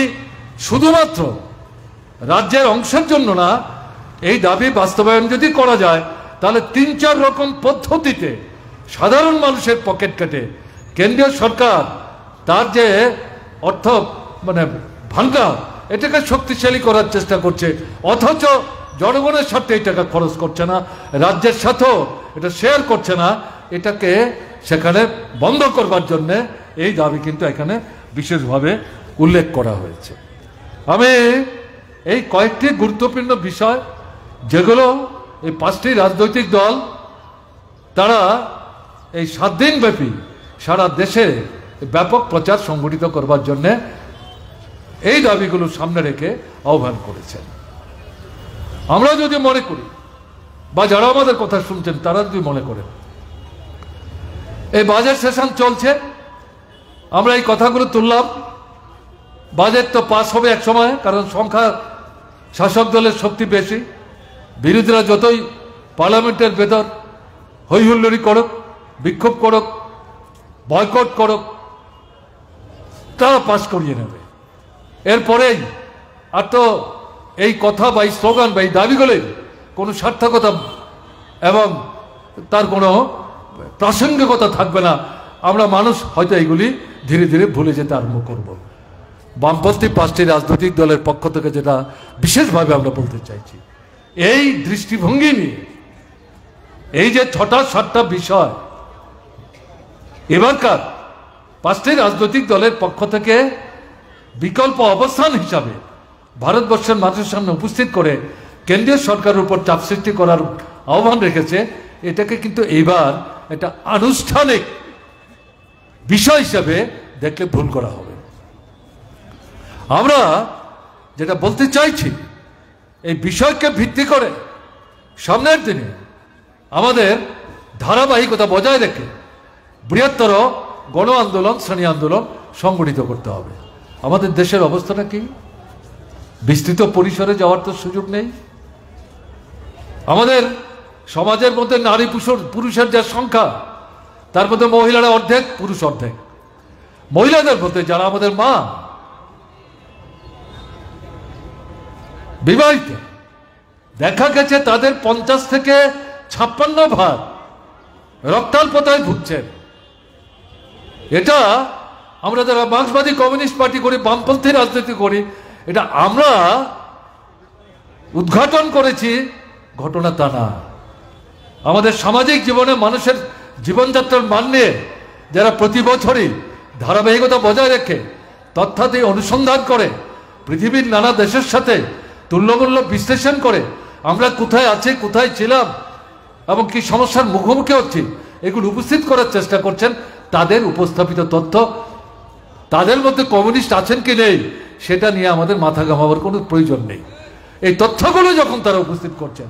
S1: শুধুমাত্র রাজ্যের অংশের জন্য না, এই দাবি বাস্তবায়ন যদি করা যায় তাহলে 3-4 রকম পদ্ধতিতে সাধারণ মানুষের পকেট কেটে কেন্দ্রীয় সরকার তার যে অর্থ ভান্ডার এটাকে শক্তিশালী করার চেষ্টা করছে, অথচ জনগণের স্বার্থে এই টাকা খরচ করছে না, রাজ্যের সাথেও এটা শেয়ার করছে না। এটাকে সেখানে বন্ধ করবার জন্যে এই দাবি কিন্তু এখানে বিশেষভাবে উল্লেখ করা হয়েছে। আমি এই কয়েকটি গুরুত্বপূর্ণ বিষয় যেগুলো এই 5টি রাজনৈতিক দল তারা এই 7 দিন ব্যাপী সারা দেশে ব্যাপক প্রচার সংগঠিত করবার জন্য এই দাবিগুলো সামনে রেখে আহ্বান করেছেন। আমরা যদি মনে করি বা যারা আমাদের কথা শুনছেন তারা যদি মনে করেন এই বাজেট সেশন চলছে, আমরা এই কথাগুলো তুললাম, বাজেট তো পাস হবে এক সময়, কারণ সংখ্যা শাসক দলের শক্তি বেশি, বিরোধীরা যতই পার্লামেন্টের ভেতর হৈ হুল্লোড়ি করুক, বিক্ষোভ করুক, বয়কট করুক, তারা পাস করিয়ে নেবে। এরপরেই আর তো এই কথা বা এই স্লোগান বা এই দাবিগুলোই কোনো সার্থকতা এবং তার কোনো প্রাসঙ্গিকতা থাকবে না। আমরা মানুষ হয়তো এইগুলি ধীরে ধীরে ভুলে যেতে আরম্ভ করব। বামপন্থী 5টি রাজনৈতিক দলের পক্ষ থেকে যেটা বিশেষভাবে আমরা বলতে চাইছি, এই দৃষ্টিভঙ্গি নিয়ে এই যে 6টা বিষয় এবারকার 5টি রাজনৈতিক দলের পক্ষ থেকে বিকল্প অবস্থান হিসাবে ভারতবর্ষের মানুষের সামনে উপস্থিত করে কেন্দ্রীয় সরকারের উপর চাপ সৃষ্টি করার আহ্বান রেখেছে, এটাকে কিন্তু এইবার একটা আনুষ্ঠানিক বিষয় হিসাবে দেখলে ভুল করা হবে। আমরা যেটা বলতে চাইছি এই বিষয়কে ভিত্তি করে সামনের দিনে আমাদের ধারাবাহিকতা বজায় রেখে বৃহত্তর গণ আন্দোলন, শ্রেণী আন্দোলন সংগঠিত করতে হবে। আমাদের দেশের অবস্থাটা কি? বিস্তৃত পরিসরে যাওয়ার তো সুযোগ নেই। আমাদের সমাজের মধ্যে নারী পুরুষের যা সংখ্যা, তার মধ্যে মহিলারা অর্ধেক, পুরুষ অর্ধেক। মহিলাদের মধ্যে যারা আমাদের মা বিবাহিত, দেখা গেছে তাদের 50 থেকে 56 রক্তাল্পতায় ভুগছেন। এটা আমরা যারা মার্ক্সবাদী কমিউনিস্ট পার্টি করি, বামপন্থী রাজনীতি করি, এটা আমরা উদ্ঘাটন করেছি ঘটনা তা না। আমাদের সামাজিক জীবনে মানুষের জীবনযাত্রার মান নিয়ে যারা প্রতি বছরই ধারাবাহিকতা বজায় রেখে তথ্যাদি অনুসন্ধান করে, পৃথিবীর নানা দেশের সাথে তুল্যমূল্য বিশ্লেষণ করে আমরা কোথায় আছি, কোথায় ছিলাম এবং কি সমস্যার মুখোমুখি হচ্ছি এগুলো উপস্থিত করার চেষ্টা করছেন, তাদের উপস্থাপিত তথ্য, তাদের মধ্যে কমিউনিস্ট আছেন কি নেই সেটা নিয়ে আমাদের মাথা ঘামাবার কোনো প্রয়োজন নেই। এই তথ্যগুলো যখন তারা উপস্থিত করছেন,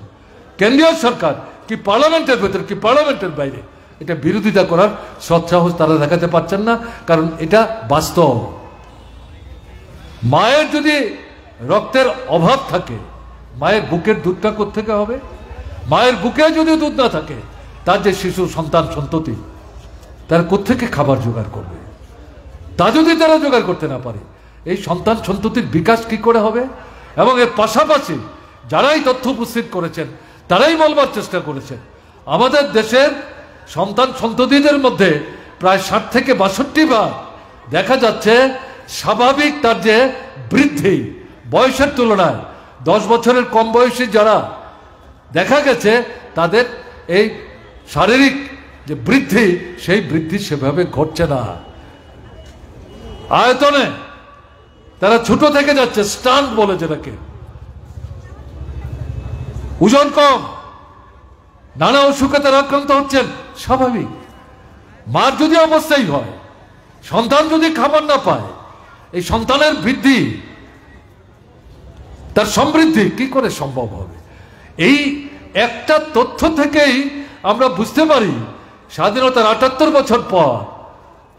S1: কেন্দ্রীয় সরকার কি পার্লামেন্টের ভেতর কি পার্লামেন্টের বাইরে এটা বিরোধিতা করার সৎসাহস তারা দেখাতে পারছেন না, কারণ এটা বাস্তব। মায়ের যদি রক্তের অভাব থাকে, মায়ের বুকের দুধটা কোত্থেকে হবে? মায়ের বুকে যদি দুধ না থাকে, তার যে শিশু সন্তান সন্ততি তারা কোত্থেকে খাবার জোগাড় করবে? তা যদি তারা জোগাড় করতে না পারে, এই সন্তান সন্ততির বিকাশ কি করে হবে? এবং এর পাশাপাশি যারাই তথ্য উপস্থিত করেছেন তারাই বলবার চেষ্টা করেছেন আমাদের দেশের সন্তান সন্ততিদের মধ্যে প্রায় 60 থেকে 62 বার দেখা যাচ্ছে স্বাভাবিক তার যে বৃদ্ধি বয়সের তুলনায় 10 বছরের কম বয়সী যারা দেখা গেছে তাদের এই শারীরিক যে বৃদ্ধি সেই বৃদ্ধি সেভাবে ঘটছে না। আয়তনে তারা ছোট থেকে যাচ্ছে, স্টান্ট বলে যেটাকে, ওজন কম, নানা অসুখে তারা আক্রান্ত হচ্ছেন, স্বাভাবিক। মার যদি অবস্থাই হয়, সন্তান যদি খাবার না পায়, এই সন্তানের বৃদ্ধি তার সমৃদ্ধি কি করে সম্ভব হবে? এই একটা তথ্য থেকেই আমরা বুঝতে পারি স্বাধীনতার 78 বছর পর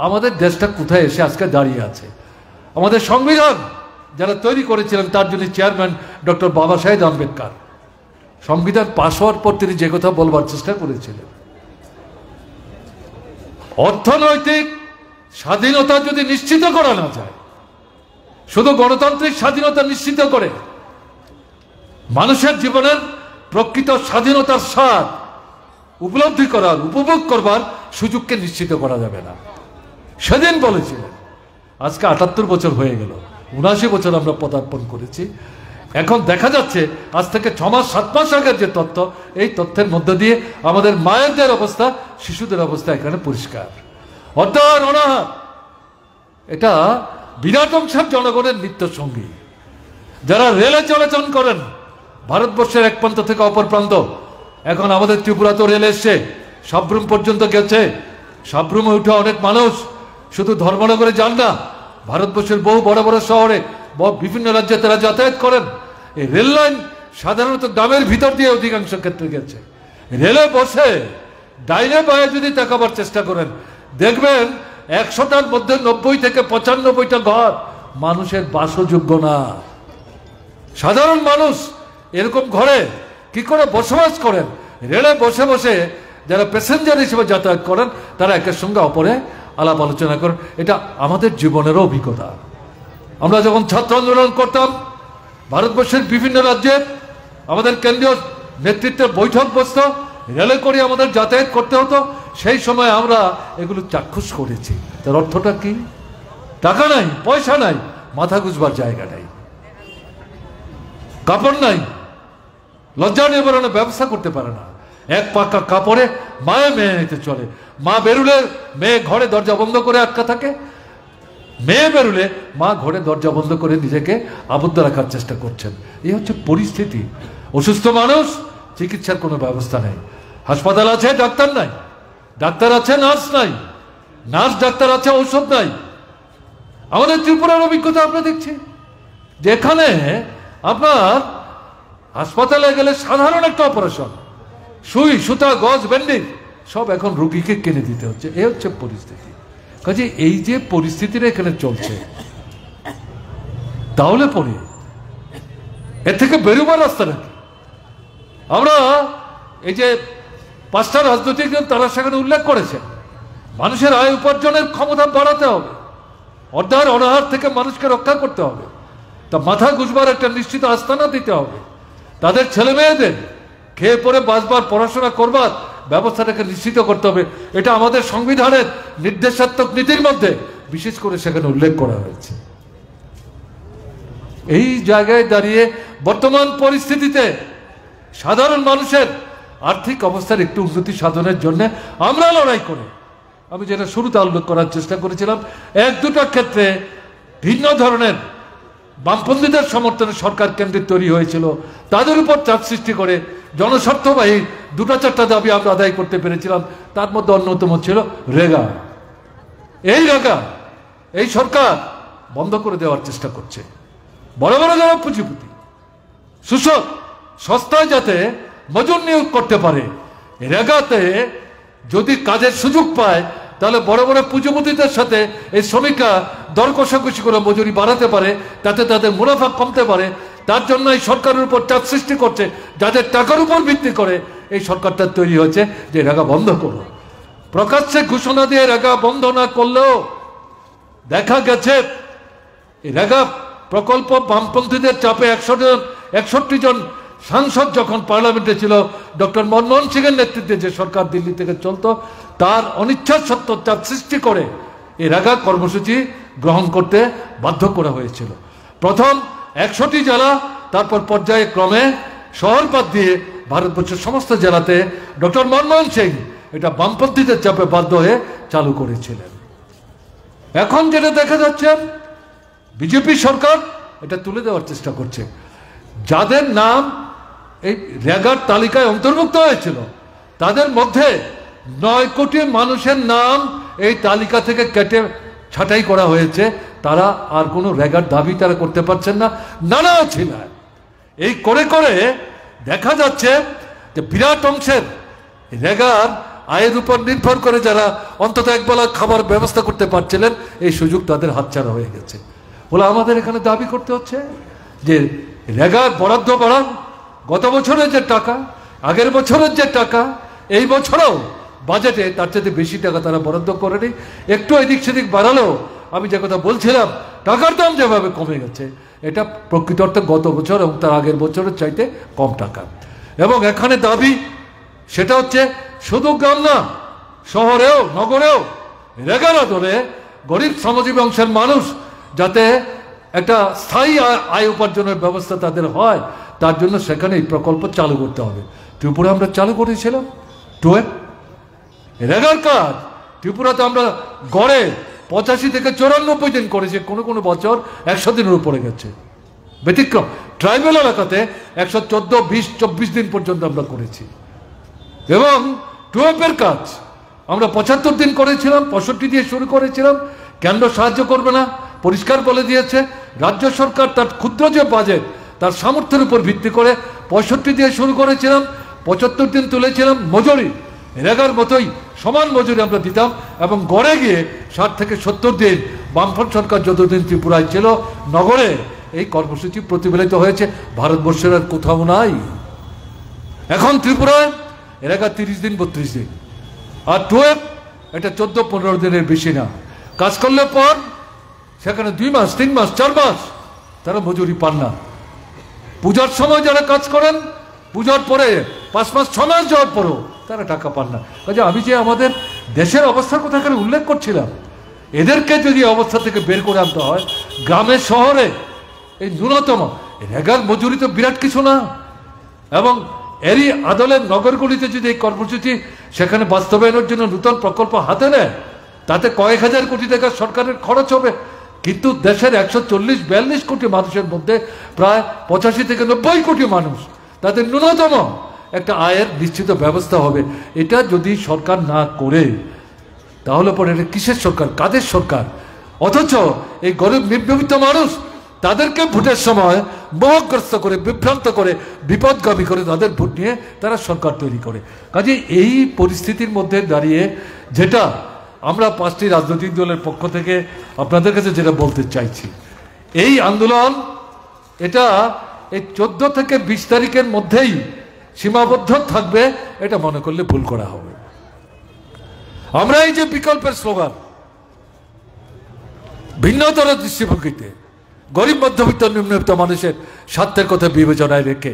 S1: আমাদের দেশটা কোথায় এসে আজকে দাঁড়িয়ে আছে। আমাদের সংবিধান যারা তৈরি করেছিলেন তার যিনি চেয়ারম্যান ডক্টর বাবা সাহেব আম্বেদকর, সংবিধান পাশ হওয়ার পর তিনি যে কথা বলবার চেষ্টা করেছিলেন, অর্থনৈতিক স্বাধীনতা যদি নিশ্চিত করা না যায়, শুধু গণতান্ত্রিক স্বাধীনতা নিশ্চিত করে মানুষের জীবনের প্রকৃত স্বাধীনতার স্বাদ উপলব্ধি করার, উপভোগ করবার সুযোগকে নিশ্চিত করা যাবে না। সেদিন বলেছিলেন। আজকে 78 বছর হয়ে গেল, 79 বছর আমরা পদার্পণ করেছি। এখন দেখা যাচ্ছে আজ থেকে 6 মাস 7 মাস আগের যে তথ্য, এই তথ্যের মধ্যে দিয়ে আমাদের মায়েদের অবস্থা, শিশুদের অবস্থা এখানে পরিষ্কার। অর্থাৎ অনাহার এটা বিরাট অংশের জনগণের নিত্য সঙ্গী। যারা রেলে চলাচল করেন ভারতবর্ষের এক প্রান্ত থেকে অপর প্রান্ত, এখন আমাদের ত্রিপুরাতেও রেল এসছে, সাবরুম পর্যন্ত গেছে। সাবরুমে উঠে অনেক মানুষ শুধু ধর্মনগরে যান না, ভারতবর্ষের বহু বড় বড় শহরে বিভিন্ন রাজ্যে তারা যাতায়াত করেন। এই রেল লাইন সাধারণত গ্রামের ভিতর দিয়ে অধিকাংশ ক্ষেত্রে গেছে। রেলে বসে ডাইনে বায়ে যদি তাকাবার চেষ্টা করেন, দেখবেন 100টার মধ্যে 90 থেকে 95টা ঘর মানুষের বাসযোগ্য না। সাধারণ মানুষ এরকম ঘরে কি করে বসবাস করেন? রেলে বসে বসে যারা প্যাসেঞ্জার হিসেবে যাতায়াত করেন তারা একের সঙ্গে অপরে আলাপ আলোচনা করেন। এটা আমাদের জীবনেরও অভিজ্ঞতা। আমরা যখন ছাত্র আন্দোলন করতাম, ভারতবর্ষের বিভিন্ন রাজ্যে আমাদের কেন্দ্রীয় নেতৃত্বের বৈঠক বসত, রেলে করে আমাদের যাতায়াত করতে হতো। সেই সময় আমরা এগুলো চাক্ষুষ করেছি। তার অর্থটা কি? টাকা নাই, পয়সা নাই, মাথা গুজবার জায়গা নাই, কাপড় নাই, লজ্জা নিবারণের ব্যবস্থা করতে পারে না। এক পাকা কাপড়ে মায়ে মেয়ে নিতে চলে। মা বেরুলে মেয়ে ঘরে দরজা বন্ধ করে আটকা থাকে, মেয়ে বেরুলে মা ঘরে দরজা বন্ধ করে নিজেকে আবদ্ধ রাখার চেষ্টা করছেন। এই হচ্ছে পরিস্থিতি। অসুস্থ মানুষ, চিকিৎসার কোনো ব্যবস্থা নেই। হাসপাতাল আছে, ডাক্তার নাই, ডাক্তার আছে, নার্স নাই, নার্স ডাক্তার আছে, ঔষধ নাই। আমাদের ত্রিপুরার অভিজ্ঞতা আমরা দেখছি যে এখানে আপনার হাসপাতালে গেলে সাধারণ একটা অপারেশন, সুই সুতা গজ ব্যান্ডেজ সব এখন রোগীকে কিনে দিতে হচ্ছে। এই হচ্ছে পরিস্থিতি। কাজে এই যে পরিস্থিতিটা এখানে চলছে, তাহলে পরে এর থেকে বেরোবার রাস্তা নাকি? আমরা এই যে 5টা রাজনৈতিক দল তারা সেখানে উল্লেখ করেছে, মানুষের আয় উপার্জনের ক্ষমতা বাড়াতে হবে, অনাহার থেকে মানুষকে রক্ষা করতে হবে, তা মাথা গুজবার একটা নিশ্চিত আস্তানা দিতে হবে, তাদের ছেলে মেয়েদের খেয়ে পরে বাঁচবার, পড়াশোনা করবার ব্যবস্থাটাকে নিশ্চিত করতে হবে। এটা আমাদের সংবিধানের নির্দেশাত্মক নীতির মধ্যে বিশেষ করে সেখানে উল্লেখ করা হয়েছে। এই জায়গায় দাঁড়িয়ে বর্তমান পরিস্থিতিতে সাধারণ মানুষের আর্থিক অবস্থার একটু উন্নতি সাধনের জন্য আমরা লড়াই করি। আমি যেটা শুরুতে উল্লেখ করার চেষ্টা করেছিলাম, এক দুটো ক্ষেত্রে ভিন্ন ধরনের বামপন্থীদের সমর্থনে সরকার কেন্দ্রে তৈরি হয়েছিল, তাদের উপর চাপ সৃষ্টি করে জনস্বার্থবাহী দুটো চারটা দাবি আমরা আদায় করতে পেরেছিলাম। তার মধ্যে অন্যতম ছিল রেগা। এই রেগা এই সরকার বন্ধ করে দেওয়ার চেষ্টা করছে। বড় বড় যারা পুঁজিপতি সুশোক সস্তায় যাতে মজুর নিয়োগ করতে পারে, রেগাতে যদি কাজের সুযোগ পায় তাহলে বড় বড় পুঁজিপতিদের সাথে এই শ্রমিকরা দর কষাকষি করে মজুরি বাড়াতে পারে, তাতে তাদের মুনাফা কমতে পারে। তার জন্য এই সরকারের উপর চাপ সৃষ্টি করছে, যাদের টাকার উপর ভিত্তি করে এই সরকারটা তৈরি হয়েছে যে রেগা বন্ধ করো। প্রকাশ্যে ঘোষণা দিয়ে রেগা বন্ধ না করলেও দেখা গেছে রেগা প্রকল্প বামপন্থীদের চাপে 61 জন সাংসদ যখন পার্লামেন্টে ছিল, ডক্টর মনমোহন সিং এর নেতৃত্বে যে সরকার দিল্লি থেকে চলতো, তার অনিচ্ছা সত্ত্বেও চাপ সৃষ্টি করে এই রেগা কর্মসূচি গ্রহণ করতে বাধ্য করা হয়েছিল। প্রথম 100টি জেলা, তারপর পর্যায়ে ক্রমে শহর বাদ দিয়ে ভারতবর্ষের সমস্ত জেলাতে ডক্টর মনমোহন সিং এটা বামপন্থীদের চাপে বাধ্য হয়ে চালু করেছিলেন। এখন যেটা দেখা যাচ্ছে বিজেপি সরকার এটা তুলে দেওয়ার চেষ্টা করছে। যাদের নাম এই রেগার তালিকায় অন্তর্ভুক্ত হয়েছিল তাদের মধ্যে 9 কোটি মানুষের নাম এই তালিকা থেকে কেটে ছাঁটাই করা হয়েছে। তারা আর কোনো রেগার দাবি তারা করতে পারছেন না, নানা ছিল। এই করে করে দেখা যাচ্ছে যে বিরাট অংশের রেগার আয়ের উপর নির্ভর করে যারা অন্তত একবেলা খাবার ব্যবস্থা করতে পারছিলেন, এই সুযোগ তাদের হাতছাড়া হয়ে গেছে। বলে আমাদের এখানে দাবি করতে হচ্ছে যে রেগার বরাদ্দ বাড়ান। গত বছরের যে টাকা, আগের বছরের যে টাকা, এই বছরও বাজেটে তার চেয়ে বেশি টাকা তারা বরাদ্দ করেনি। একটু এদিক সেদিক বাড়ালেও আমি যে কথা বলছিলাম, টাকার দাম যেভাবে কমে গেছে, এটা প্রকৃত অর্থে গত বছর এবং তার আগের বছরের চাইতে কম টাকা। এবং এখানে দাবি সেটা হচ্ছে শুধু গ্রাম না, শহরেও নগরেও রেগার আদরে গরিব শ্রমজীবী অংশের মানুষ যাতে একটা স্থায়ী আয় উপার্জনের ব্যবস্থা তাদের হয়, তার জন্য সেখানে এই প্রকল্প চালু করতে হবে। ত্রিপুরা আমরা চালু করেছিলাম রেগার কাজ। ত্রিপুরাতে আমরা গড়ে 85 থেকে 94 দিন করেছি, কোনো কোনো বছর 100 দিনের উপরে গেছে। ব্যতিক্রম ট্রাইবেল এলাকাতে 114, 20, 24 দিন পর্যন্ত আমরা করেছি। এবং টুয়েপের কাজ আমরা 75 দিন করেছিলাম, 65 দিয়ে শুরু করেছিলাম। কেন্দ্র সাহায্য করবে না পরিষ্কার বলে দিয়েছে। রাজ্য সরকার তার ক্ষুদ্র যে বাজেট তার সামর্থ্যের উপর ভিত্তি করে 65 দিয়ে শুরু করেছিলাম, 75 দিন তুলেছিলাম। মজুরি রেগার মতোই সমান মজুরি আমরা দিতাম এবং গড়ে গিয়ে 60 থেকে 70 দিন বামফ্রন্ট সরকার যতদিন ত্রিপুরায় ছিল নগরে এই কর্মসূচি প্রতিফলিত হয়েছে। ভারতবর্ষের আর কোথাও নাই। এখন ত্রিপুরায় রেগা 30 দিন 32 দিন, আর টুয়েপ এটা 14-15 দিনের বেশি না। কাজ করলে পর সেখানে 2 মাস 3 মাস 4 মাস তারা মজুরি পান না। পূজার সময় যারা কাজ করেন, পূজার পরে 5 মাস 6 মাস যাওয়ার পরও তারা টাকা পান না। কাজে আমি যে আমাদের দেশের অবস্থার কথা এখানে উল্লেখ করছিলাম, এদেরকে যদি অবস্থা থেকে বের করে আনতে হয়, গ্রামে শহরে এই ন্যূনতম রেগার মজুরি তো বিরাট কিছু না। এবং এরই আদলের নগরগুলিতে যদি এই কর্মসূচি সেখানে বাস্তবায়নের জন্য নতুন প্রকল্প হাতে নেয়, তাতে কয়েক হাজার কোটি টাকা সরকারের খরচ হবে। কিন্তু দেশের 140-42 কোটি মানুষের মধ্যে প্রায় 85 থেকে 90 কোটি মানুষ, তাদের ন্যূনতম একটা আয়ের নিশ্চিত ব্যবস্থা হবে। এটা যদি সরকার না করে তাহলে পরে এটা কিসের সরকার, কাদের সরকার? অথচ এই গরিব নিম্নবিত্ত মানুষ তাদেরকে ভোটের সময় মোহগ্রস্ত করে, বিভ্রান্ত করে, বিপদগামী করে তাদের ভোট নিয়ে তারা সরকার তৈরি করে। কাজে এই পরিস্থিতির মধ্যে দাঁড়িয়ে যেটা আমরা 5টি রাজনৈতিক দলের পক্ষ থেকে আপনাদের কাছে যেটা বলতে চাইছি, এই আন্দোলন এটা এই 14 থেকে 20 তারিখের মধ্যেই সীমাবদ্ধ থাকবে, এটা মনে করলে ভুল করা হবে। আমরা এই যে বিকল্পের স্লোগান, ভিন্নতর দৃষ্টিভঙ্গিতে গরিব মধ্যবিত্ত নিম্নবিত্ত মানুষের স্বার্থের কথা বিবেচনায় রেখে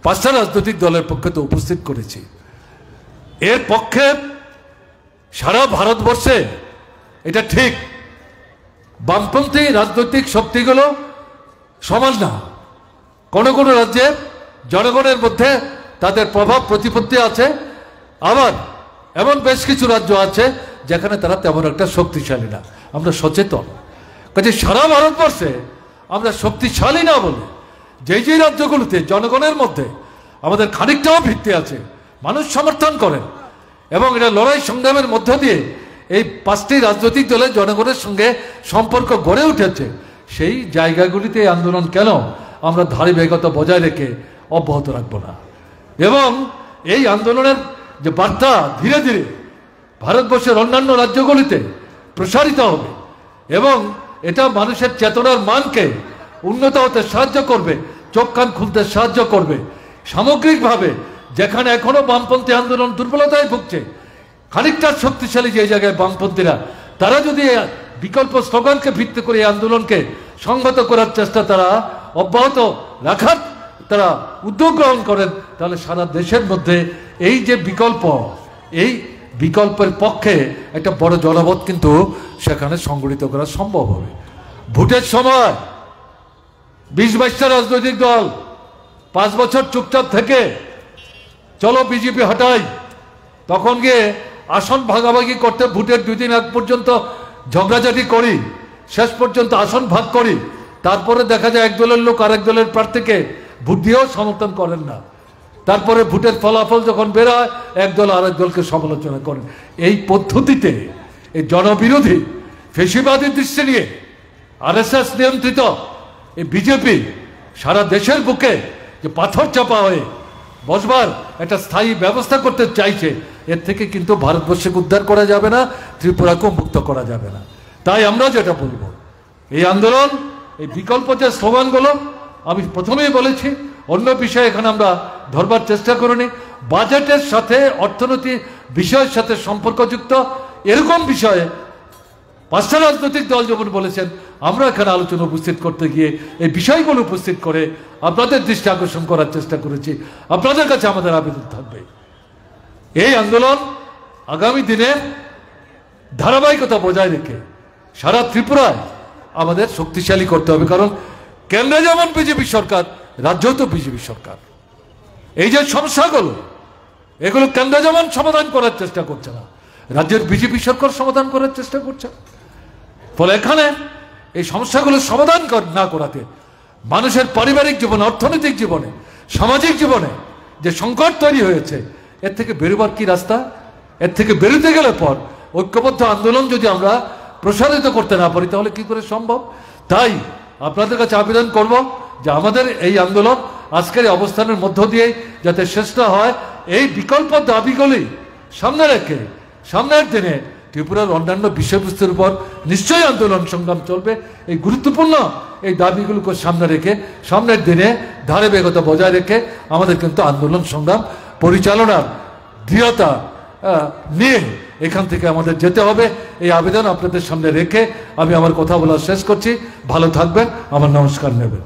S1: 5টা রাজনৈতিক দলের পক্ষে তো উপস্থিত করেছি। এর পক্ষে সারা ভারতবর্ষে এটা ঠিক বামপন্থী রাজনৈতিক শক্তিগুলো সমান না। কোনো কোনো রাজ্যে জনগণের মধ্যে তাদের প্রভাব প্রতিপত্তি আছে, আবার এমন বেশ কিছু রাজ্য আছে যেখানে তারা তেমন একটা শক্তিশালী না। আমরা সচেতন, কাজে সারা ভারতবর্ষে আমরা শক্তিশালী না বলে যেই রাজ্যগুলোতে জনগণের মধ্যে আমাদের খানিকটাও ভিত্তি আছে, মানুষ সমর্থন করেন এবং এটা লড়াই সংগ্রামের মধ্য দিয়ে এই 5টি রাজনৈতিক দলের জনগণের সঙ্গে সম্পর্ক গড়ে উঠেছে, সেই জায়গাগুলিতে এই আন্দোলন কেন আমরা ধারাবাহিকতা বজায় রেখে অব্যাহত রাখব না। এবং এই আন্দোলনের যে বার্তা ধীরে ধীরে ভারতবর্ষের অন্যান্য রাজ্যগুলিতে প্রসারিত হবে এবং এটা মানুষের চেতনার মানকে উন্নত হতে সাহায্য করবে, চোখ কান খুলতে সাহায্য করবে। সামগ্রিকভাবে যেখানে এখনো বামপন্থী আন্দোলন দুর্বলতায় ভুগছে, খানিকটা শক্তিশালী যে জায়গায় বামপন্থীরা, তারা যদি বিকল্প স্লোগানকে ভিত্তি করে এই আন্দোলনকে সংহত করার চেষ্টা তারা অব্যাহত রাখার তারা উদ্যোগ গ্রহণ করেন, তাহলে সারা দেশের মধ্যে এই যে বিকল্প, এই বিকল্পের পক্ষে একটা বড় জনমত কিন্তু সেখানে সংগঠিত করা সম্ভব হবে। ভোটের সময় 20-22টা রাজনৈতিক দল 5 বছর চুপচাপ থেকে চলো বিজেপি হটাই, তখন গিয়ে আসন ভাগাভাগি করতে ভোটের 2 দিন আগ পর্যন্ত ঝগড়াঝাটি করি, শেষ পর্যন্ত আসন ভাগ করি, তারপরে দেখা যায় এক দলের লোক আরেক দলের প্রার্থীকে ভোট দিয়েও সমর্থন করেন না, তারপরে ভোটের ফলাফল যখন বের হয় এক দল আরেক দলকে সমালোচনা করেন। এই পদ্ধতিতে এই জনবিরোধী ফেসিবাদী দৃষ্টি নিয়ে RSS নিয়ন্ত্রিত এই বিজেপি সারা দেশের বুকে যে পাথর চাপা হয়ে বসবার একটা স্থায়ী ব্যবস্থা করতে চাইছে, এর থেকে কিন্তু ভারতবর্ষকে উদ্ধার করা যাবে না, ত্রিপুরাকেও মুক্ত করা যাবে না। তাই আমরা যেটা বলবো, এই আন্দোলন, এই বিকল্প যে স্লোগানগুলো আমি প্রথমেই বলেছি, অন্য বিষয়ে এখানে আমরা ধরবার চেষ্টা করিনি। বাজেটের সাথে অর্থনীতি বিষয়ের সাথে সম্পর্কযুক্ত এরকম বিষয়ে 5টা রাজনৈতিক দল যেমন বলেছেন, আমরা এখানে আলোচনা উপস্থিত করতে গিয়ে এই বিষয়গুলো উপস্থিত করে আপনাদের দৃষ্টি আকর্ষণ করার চেষ্টা করেছি। আপনাদের কাছে আমাদের আবেদন থাকবে, এই আন্দোলন আগামী দিনে ধারাবাহিকতা বজায় রেখে সারা ত্রিপুরায় আমাদের শক্তিশালী করতে হবে। কারণ কেন্দ্রে যেমন বিজেপি সরকার, রাজ্যেও তো বিজেপি সরকার। এই যে সমস্যাগুলো, এগুলো কেন্দ্র যেমন সমাধান করার চেষ্টা করছে না, রাজ্যের বিজেপি সরকার সমাধান করার চেষ্টা করছে। ফলে এখানে এই সমস্যাগুলো সমাধান না করাতে মানুষের পারিবারিক জীবনে, অর্থনৈতিক জীবনে, সামাজিক জীবনে যে সংকট তৈরি হয়েছে, এর থেকে বেরোবার কি রাস্তা? এর থেকে বেরোতে গেলে পর ঐক্যবদ্ধ আন্দোলন যদি আমরা প্রসারিত করতে না পারি তাহলে কি করে সম্ভব? তাই আপনাদের কাছে আবেদন করব যে আমাদের এই আন্দোলন আজকের এই অবস্থানের মধ্য দিয়ে যাতে শেষ না হয়, এই বিকল্প দাবিগুলি সামনে রেখে সামনের দিনে ত্রিপুরার অন্যান্য বিষয়বস্তুর উপর নিশ্চয়ই আন্দোলন সংগ্রাম চলবে। এই গুরুত্বপূর্ণ এই দাবিগুলোকে সামনে রেখে সামনের দিনে ধারাবাহিকতা বজায় রেখে আমাদের কিন্তু আন্দোলন সংগ্রাম পরিচালনার দৃঢ়তা নিয়ে এখান থেকে আমাদের যেতে হবে। এই আবেদন আপনাদের সামনে রেখে আমি আমার কথা বলা শেষ করছি। ভালো থাকবেন, আমার নমস্কার নেবেন।